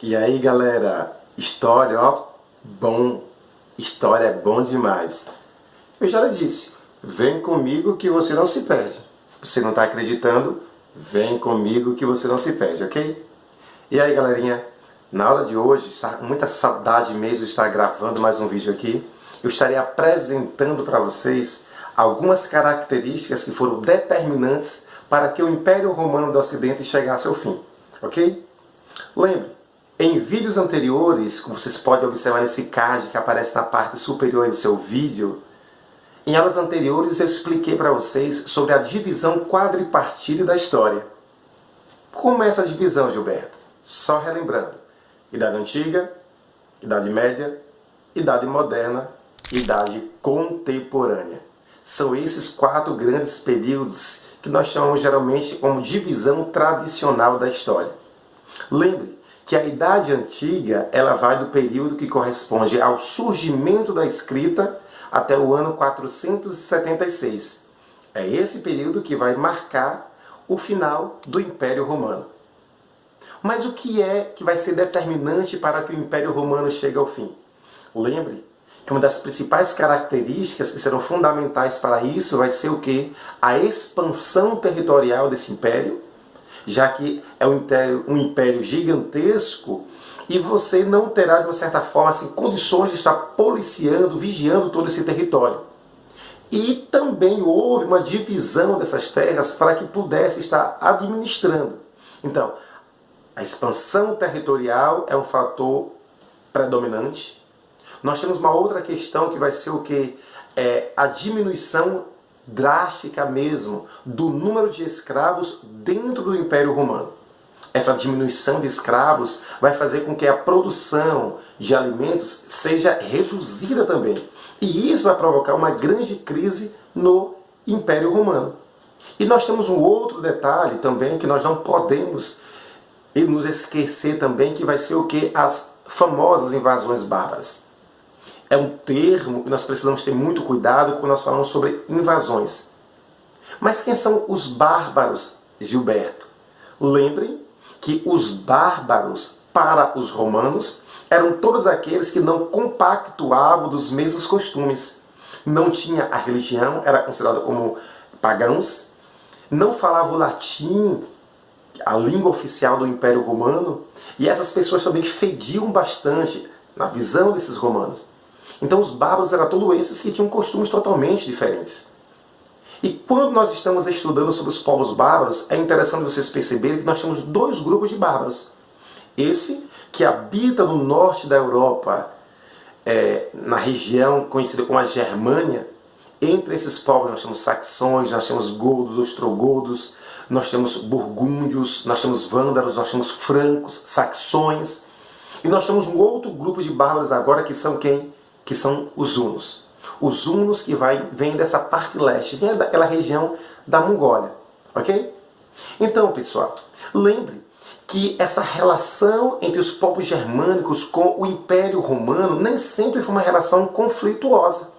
E aí, galera, história, ó, bom, história é bom demais. Eu já lhe disse, vem comigo que você não se perde. Você não está acreditando? Vem comigo que você não se perde, ok? E aí, galerinha, na aula de hoje, está com muita saudade mesmo de estar gravando mais um vídeo aqui. Eu estarei apresentando para vocês algumas características que foram determinantes para que o Império Romano do Ocidente chegasse ao fim, ok? Lembre, em vídeos anteriores, como vocês podem observar nesse card que aparece na parte superior do seu vídeo, em aulas anteriores eu expliquei para vocês sobre a divisão quadripartite da história. Como é essa divisão, Gilberto? Só relembrando, Idade Antiga, Idade Média, Idade Moderna, Idade Contemporânea. São esses 4 grandes períodos que nós chamamos geralmente como divisão tradicional da história. Lembre que a Idade Antiga ela vai do período que corresponde ao surgimento da escrita até o ano 476. É esse período que vai marcar o final do Império Romano. Mas o que é que vai ser determinante para que o Império Romano chegue ao fim? Lembre que uma das principais características que serão fundamentais para isso vai ser o quê? A expansão territorial desse império, já que é um império gigantesco e você não terá, de uma certa forma, assim, condições de estar policiando, vigiando todo esse território. E também houve uma divisão dessas terras para que pudesse estar administrando. Então, a expansão territorial é um fator predominante. Nós temos uma outra questão que vai ser o quê? A diminuição drástica mesmo do número de escravos dentro do Império Romano. Essa diminuição de escravos vai fazer com que a produção de alimentos seja reduzida também. E isso vai provocar uma grande crise no Império Romano. E nós temos um outro detalhe também que nós não podemos nos esquecer também, que vai ser o quê? As famosas invasões bárbaras. É um termo que nós precisamos ter muito cuidado quando nós falamos sobre invasões. Mas quem são os bárbaros, Gilberto? Lembrem que os bárbaros, para os romanos, eram todos aqueles que não compactuavam dos mesmos costumes. Não tinha a religião, era considerada como pagãos, não falavam latim, a língua oficial do Império Romano, e essas pessoas também fediam bastante na visão desses romanos. Então os bárbaros eram todos esses que tinham costumes totalmente diferentes. E quando nós estamos estudando sobre os povos bárbaros, é interessante vocês perceberem que nós temos 2 grupos de bárbaros. Esse que habita no norte da Europa, na região conhecida como a Germânia. Entre esses povos nós temos saxões, nós temos godos, ostrogodos, nós temos burgúndios, nós temos vândalos, nós temos francos, saxões. E nós temos um outro grupo de bárbaros agora que são quem? Que são os hunos. Os hunos que vêm dessa parte leste, vem daquela região da Mongólia. Ok? Então, pessoal, lembre que essa relação entre os povos germânicos com o Império Romano nem sempre foi uma relação conflituosa.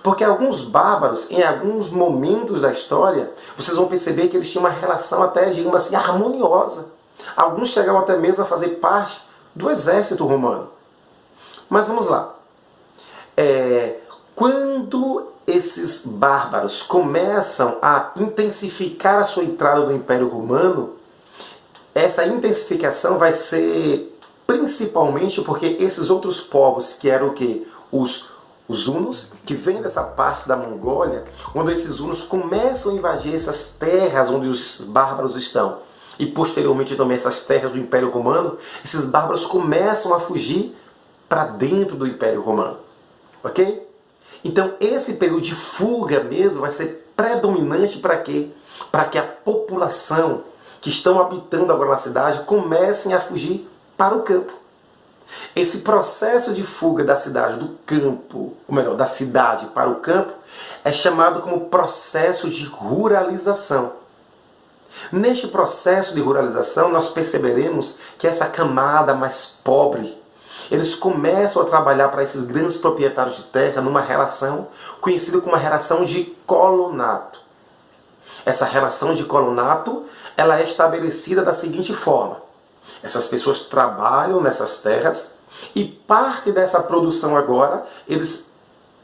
Porque alguns bárbaros, em alguns momentos da história, vocês vão perceber que eles tinham uma relação até, digamos assim, harmoniosa. Alguns chegavam até mesmo a fazer parte do exército romano. Mas vamos lá. Quando esses bárbaros começam a intensificar a sua entrada no Império Romano, essa intensificação vai ser principalmente porque esses outros povos, que eram o quê? Os hunos, que vêm dessa parte da Mongólia, quando esses hunos começam a invadir essas terras onde os bárbaros estão, e posteriormente também essas terras do Império Romano, esses bárbaros começam a fugir para dentro do Império Romano. Ok? Então esse período de fuga mesmo vai ser predominante para quê? Para que a população que estão habitando agora na cidade comecem a fugir para o campo. Esse processo de fuga da cidade do campo, ou melhor, da cidade para o campo, é chamado como processo de ruralização. Neste processo de ruralização, nós perceberemos que essa camada mais pobre, eles começam a trabalhar para esses grandes proprietários de terra numa relação conhecida como uma relação de colonato. Essa relação de colonato ela é estabelecida da seguinte forma. Essas pessoas trabalham nessas terras e parte dessa produção agora eles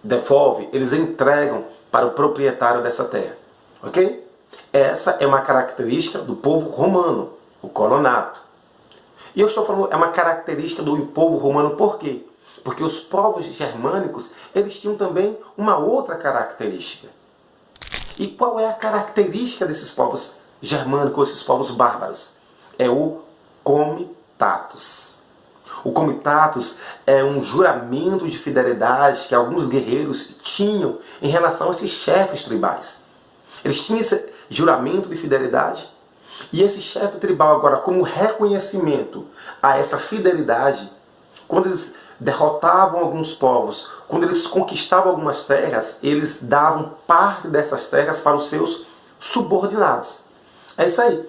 devolvem, eles entregam para o proprietário dessa terra. Ok? Essa é uma característica do povo romano, o colonato. E eu estou falando, é uma característica do povo romano por quê? Porque os povos germânicos, eles tinham também uma outra característica. E qual é a característica desses povos germânicos, esses povos bárbaros? É o comitatus. O comitatus é um juramento de fidelidade que alguns guerreiros tinham em relação a esses chefes tribais. Eles tinham esse juramento de fidelidade e esse chefe tribal agora, como reconhecimento a essa fidelidade, quando eles derrotavam alguns povos, quando eles conquistavam algumas terras, eles davam parte dessas terras para os seus subordinados. É isso aí.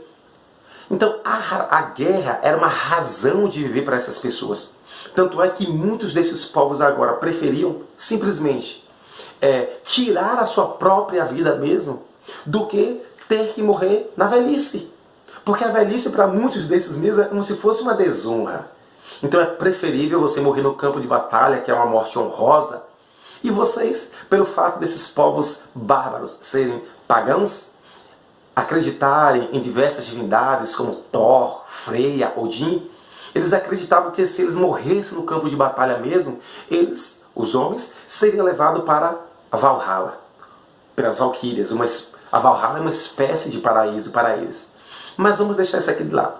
Então a guerra era uma razão de viver para essas pessoas. Tanto é que muitos desses povos agora preferiam simplesmente tirar a sua própria vida mesmo do que ter que morrer na velhice. Porque a velhice para muitos desses mesmo é como se fosse uma desonra. Então é preferível você morrer no campo de batalha, que é uma morte honrosa, e vocês, pelo fato desses povos bárbaros serem pagãos, acreditarem em diversas divindades como Thor, Freya, Odin, eles acreditavam que se eles morressem no campo de batalha mesmo, eles, os homens, seriam levados para a Valhalla, pelas Valquírias. A Valhalla é uma espécie de paraíso para eles. Mas vamos deixar isso aqui de lado.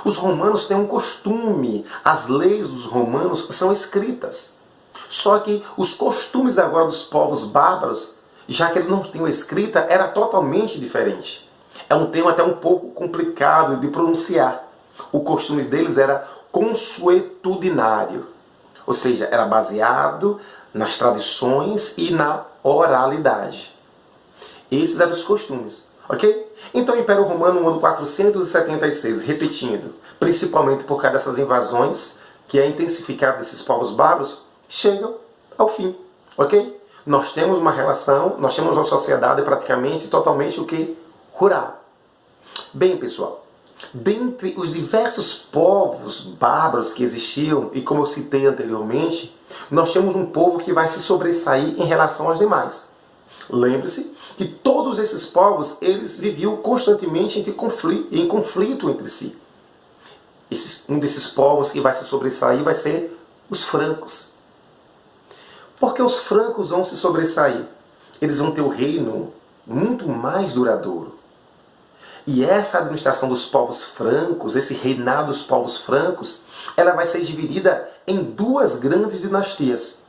Os romanos têm um costume, as leis dos romanos são escritas. Só que os costumes agora dos povos bárbaros, já que eles não tinham escrita, era totalmente diferente. É um termo até um pouco complicado de pronunciar. O costume deles era consuetudinário, ou seja, era baseado nas tradições e na oralidade. Esses eram os costumes, ok? Então o Império Romano no ano 476, repetindo, principalmente por causa dessas invasões, que é intensificado desses povos bárbaros, chegam ao fim, ok? Nós temos uma relação, nós temos uma sociedade praticamente totalmente o que? Rural. Bem, pessoal, dentre os diversos povos bárbaros que existiam, e como eu citei anteriormente, nós temos um povo que vai se sobressair em relação aos demais. Lembre-se que todos esses povos, eles viviam constantemente em conflito entre si. Um desses povos que vai se sobressair vai ser os francos. Porque os francos vão se sobressair. Eles vão ter o reino muito mais duradouro. E essa administração dos povos francos, esse reinado dos povos francos, ela vai ser dividida em duas grandes dinastias.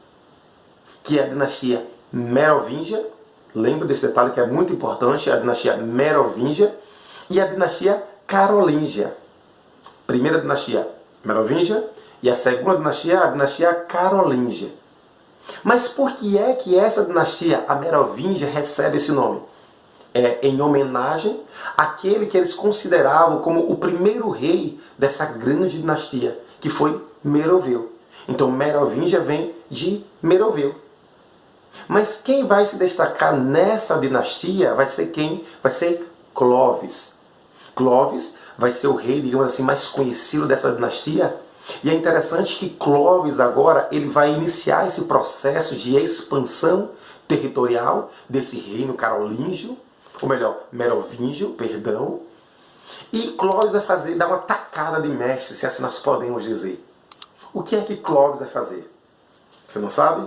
Que é a dinastia Merovingia, lembra desse detalhe que é muito importante, a dinastia Merovingia, e a dinastia Carolíngia. Primeira dinastia Merovingia e a segunda dinastia, a dinastia Carolíngia. Mas por que é que essa dinastia, a Merovingia, recebe esse nome? É em homenagem àquele que eles consideravam como o primeiro rei dessa grande dinastia, que foi Meroveu. Então Merovingia vem de Meroveu. Mas quem vai se destacar nessa dinastia vai ser quem? Vai ser Clovis. Clovis vai ser o rei, digamos assim, mais conhecido dessa dinastia. E é interessante que Clovis agora ele vai iniciar esse processo de expansão territorial desse reino carolíngio, ou melhor, merovingio, perdão. E Clovis vai dar uma tacada de mestre, se assim nós podemos dizer. O que é que Clovis vai fazer? Você não sabe?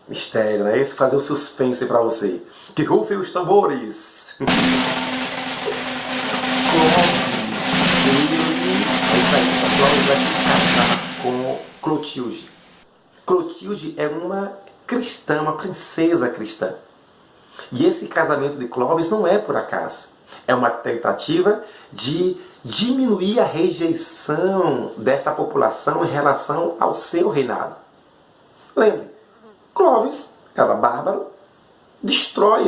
Mistério, não é esse? Fazer o suspense para você. Que rufem os tambores! Clovis vai se casar com Clotilde. Clotilde é uma cristã, uma princesa cristã. E esse casamento de Clovis não é por acaso. É uma tentativa de diminuir a rejeição dessa população em relação ao seu reinado. Lembre, Clovis, ela bárbaro, destrói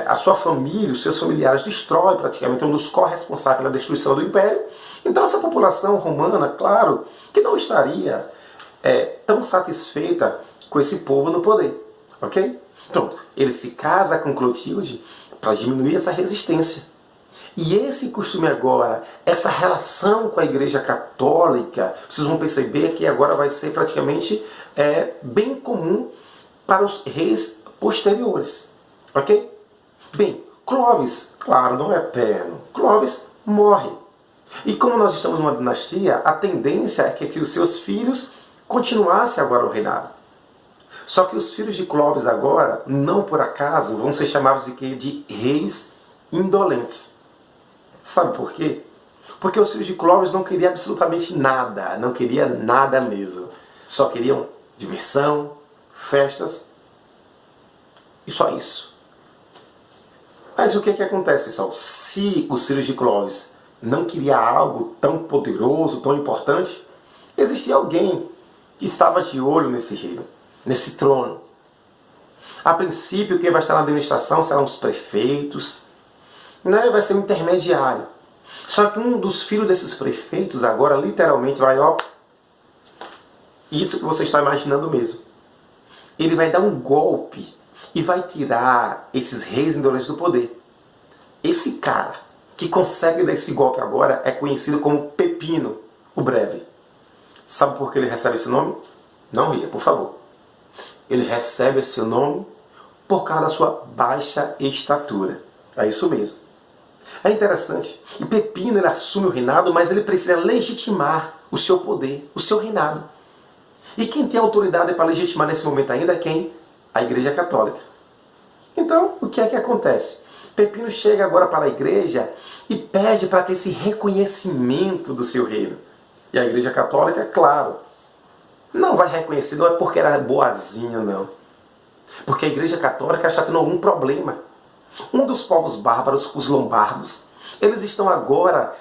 a sua família, os seus familiares, destrói praticamente, um dos corresponsáveis pela destruição do império. Então essa população romana, claro, que não estaria tão satisfeita com esse povo no poder. Ok? Pronto, ele se casa com Clotilde para diminuir essa resistência. E esse costume agora, essa relação com a Igreja Católica, vocês vão perceber que agora vai ser praticamente bem comum para os reis posteriores. Ok? Bem, Clovis, claro, não é eterno. Clovis morre. E como nós estamos numa dinastia, a tendência é que os seus filhos continuassem agora o reinado. Só que os filhos de Clovis agora, não por acaso, vão ser chamados de quê? De reis indolentes. Sabe por quê? Porque os filhos de Clovis não queriam absolutamente nada, não queriam nada mesmo. Só queriam diversão, festas e só isso. Mas o que acontece, pessoal? Se os filhos de Clovis não queriam algo tão poderoso, tão importante, existia alguém que estava de olho nesse reino, nesse trono. A princípio, quem vai estar na administração serão os prefeitos, né? Vai ser um intermediário. Só que um dos filhos desses prefeitos agora literalmente vai, isso que você está imaginando mesmo. Ele vai dar um golpe e vai tirar esses reis indolentes do poder. Esse cara que consegue dar esse golpe agora é conhecido como Pepino o Breve. Sabe por que ele recebe esse nome? Não ria, por favor. Ele recebe esse nome por causa da sua baixa estatura. É isso mesmo. É interessante. E Pepino ele assume o reinado, mas ele precisa legitimar o seu poder, o seu reinado. E quem tem autoridade para legitimar nesse momento ainda é quem? A Igreja Católica. Então, o que é que acontece? Pepino chega agora para a igreja e pede para ter esse reconhecimento do seu reino. E a Igreja Católica, claro, não vai reconhecer, não é porque era boazinha, não. Porque a Igreja Católica está tendo algum problema. Um dos povos bárbaros, os lombardos, eles estão agora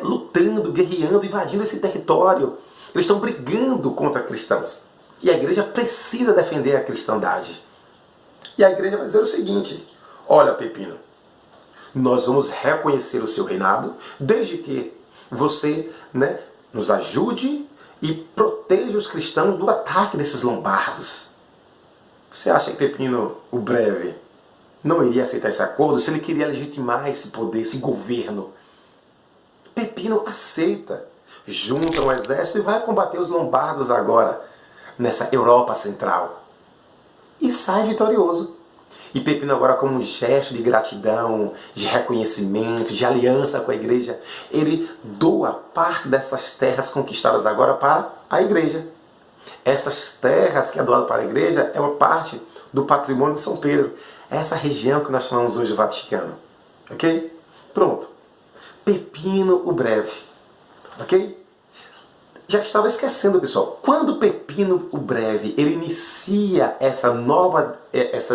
lutando, guerreando, invadindo esse território. Eles estão brigando contra cristãos. E a igreja precisa defender a cristandade. E a igreja vai dizer o seguinte: olha, Pepino, nós vamos reconhecer o seu reinado, desde que você nos ajude e proteja os cristãos do ataque desses lombardos. Você acha que Pepino o Breve não iria aceitar esse acordo se ele queria legitimar esse poder, esse governo? Pepino aceita, junta um exército e vai combater os lombardos agora, nessa Europa Central. E sai vitorioso. E Pepino agora, como um gesto de gratidão, de reconhecimento, de aliança com a igreja, ele doa parte dessas terras conquistadas agora para a igreja. Essas terras que é doado para a igreja é uma parte do patrimônio de São Pedro. Essa região que nós chamamos hoje de Vaticano. Ok? Pronto. Pepino o Breve. Ok? Já estava esquecendo, pessoal. Quando Pepino o Breve ele inicia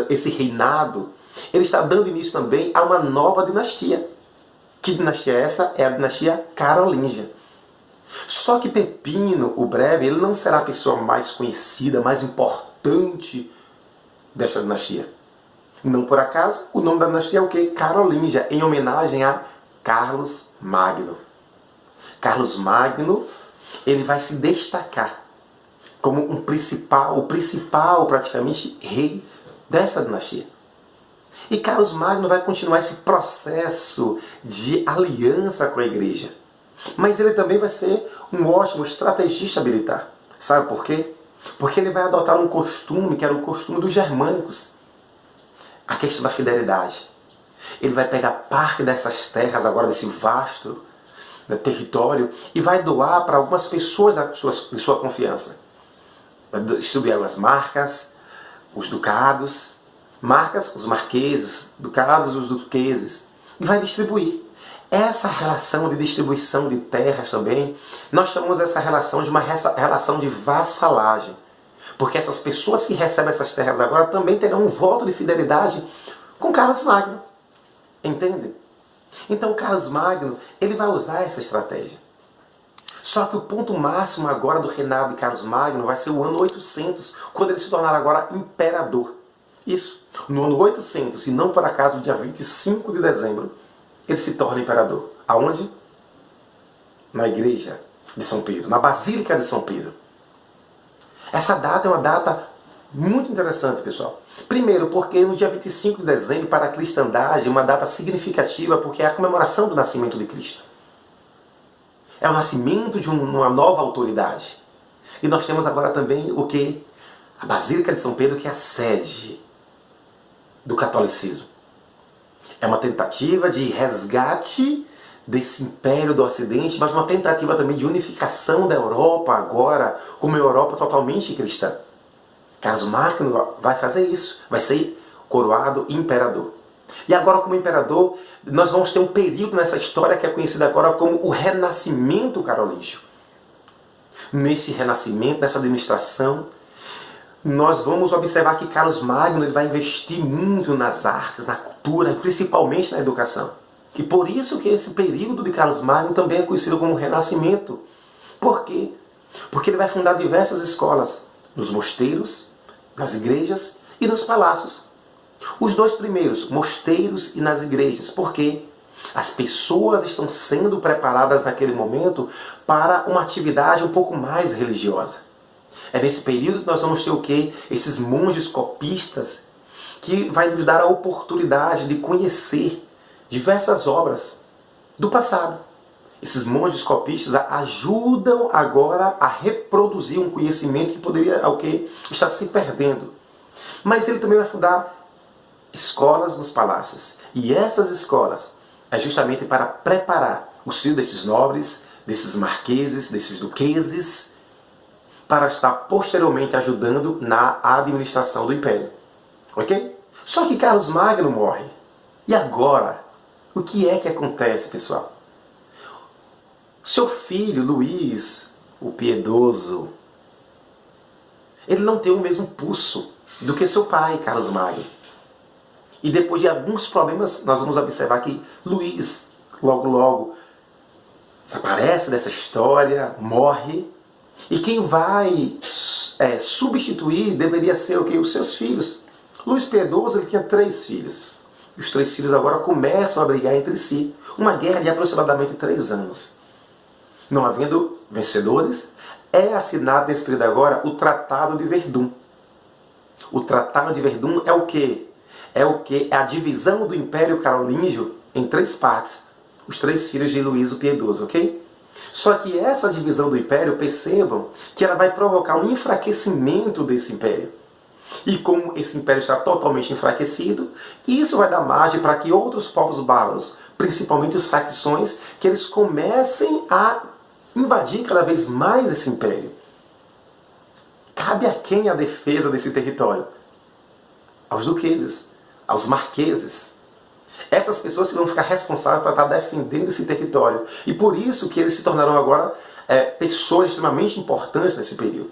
esse reinado, ele está dando início também a uma nova dinastia. Que dinastia é essa? É a dinastia carolíngia. Só que Pepino o Breve ele não será a pessoa mais conhecida, mais importante desta dinastia. Não por acaso, o nome da dinastia é o quê? Carolíngia, em homenagem a Carlos Magno. Carlos Magno ele vai se destacar como o principal praticamente rei dessa dinastia. E Carlos Magno vai continuar esse processo de aliança com a igreja. Mas ele também vai ser um ótimo estrategista militar. Sabe por quê? Porque ele vai adotar um costume que era o costume dos germânicos. A questão da fidelidade. Ele vai pegar parte dessas terras agora, desse vasto território, e vai doar para algumas pessoas de sua confiança. Vai distribuir as marcas, os ducados, marcas, os marqueses, ducados, os duqueses, e vai distribuir. Essa relação de distribuição de terras também, nós chamamos essa relação de uma relação de vassalagem. Porque essas pessoas que recebem essas terras agora também terão um voto de fidelidade com Carlos Magno. Entende? Então Carlos Magno ele vai usar essa estratégia. Só que o ponto máximo agora do reinado de Carlos Magno vai ser o ano 800, quando ele se tornar agora imperador. Isso, no ano 800, e não por acaso no dia 25 de dezembro, ele se torna imperador. Aonde? Na igreja de São Pedro, na Basílica de São Pedro. Essa data é uma data Muito interessante, pessoal. Primeiro, porque no dia 25 de dezembro, para a cristandade, é uma data significativa, porque é a comemoração do nascimento de Cristo. É o nascimento de uma nova autoridade. E nós temos agora também o que? A Basílica de São Pedro, que é a sede do catolicismo. É uma tentativa de resgate desse império do Ocidente, mas uma tentativa também de unificação da Europa agora, como uma Europa totalmente cristã. Carlos Magno vai fazer isso, vai ser coroado imperador. E agora, como imperador, nós vamos ter um período nessa história que é conhecido agora como o Renascimento Carolíngio. Nesse renascimento, nessa administração, nós vamos observar que Carlos Magno ele vai investir muito nas artes, na cultura, principalmente na educação. E por isso que esse período de Carlos Magno também é conhecido como Renascimento. Por quê? Porque ele vai fundar diversas escolas, nos mosteiros, nas igrejas e nos palácios. Os dois primeiros, mosteiros e nas igrejas. Por quê? As pessoas estão sendo preparadas naquele momento para uma atividade um pouco mais religiosa. É nesse período que nós vamos ter o quê? Esses monges copistas que vai nos dar a oportunidade de conhecer diversas obras do passado. Esses monges copistas ajudam agora a reproduzir um conhecimento que poderia o quê? Estar se perdendo. Mas ele também vai fundar escolas nos palácios. E essas escolas é justamente para preparar os filhos desses nobres, desses marqueses, desses duqueses, para estar posteriormente ajudando na administração do império. Ok? Só que Carlos Magno morre. E agora? O que é que acontece, pessoal? Seu filho, Luís, o piedoso, ele não tem o mesmo pulso do que seu pai, Carlos Magno. E depois de alguns problemas, nós vamos observar que Luís, logo, desaparece dessa história, morre. E quem vai substituir deveria ser o quê? Os seus filhos. Luís Piedoso ele tinha 3 filhos. E os 3 filhos agora começam a brigar entre si. Uma guerra de aproximadamente 3 anos. Não havendo vencedores, é assinado nesse período agora o Tratado de Verdun. O Tratado de Verdun é o quê? É o quê? É a divisão do Império Carolíngio em 3 partes. Os 3 filhos de Luís o Piedoso, ok? Só que essa divisão do Império, percebam que ela vai provocar um enfraquecimento desse Império. E como esse Império está totalmente enfraquecido, isso vai dar margem para que outros povos bárbaros, principalmente os saxões, que eles comecem a invadir cada vez mais esse Império. Cabe a quem a defesa desse território? Aos duqueses, aos marqueses. Essas pessoas que vão ficar responsáveis para estar defendendo esse território. E por isso que eles se tornaram agora pessoas extremamente importantes nesse período.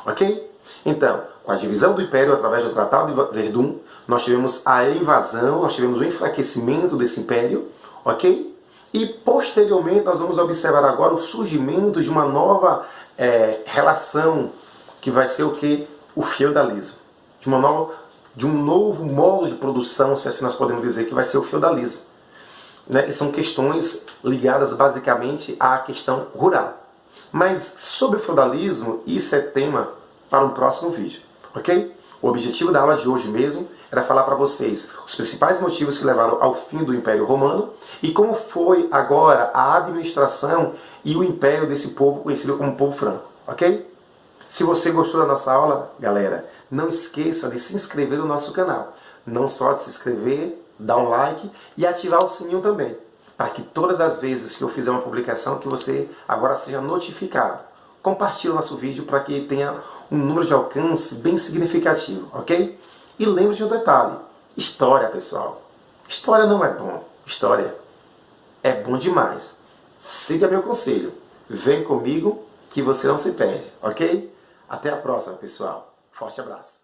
Ok? Então, com a divisão do Império através do Tratado de Verdun, nós tivemos a invasão, nós tivemos o enfraquecimento desse Império. Ok? E posteriormente nós vamos observar agora o surgimento de uma nova relação que vai ser o que? O feudalismo. De um novo modo de produção, se assim nós podemos dizer, que vai ser o feudalismo. Né? E são questões ligadas basicamente à questão rural. Mas sobre o feudalismo, isso é tema para um próximo vídeo. Ok? O objetivo da aula de hoje mesmo era falar para vocês os principais motivos que levaram ao fim do Império Romano e como foi agora a administração e o império desse povo conhecido como povo franco. Ok? Se você gostou da nossa aula, galera, não esqueça de se inscrever no nosso canal. Não só de se inscrever, dar um like e ativar o sininho também. Para que todas as vezes que eu fizer uma publicação, que você agora seja notificado. Compartilhe o nosso vídeo para que tenha um número de alcance bem significativo, ok? E lembre de um detalhe. História, pessoal. História não é bom. História é bom demais. Siga meu conselho. Vem comigo que você não se perde, ok? Até a próxima, pessoal. Forte abraço.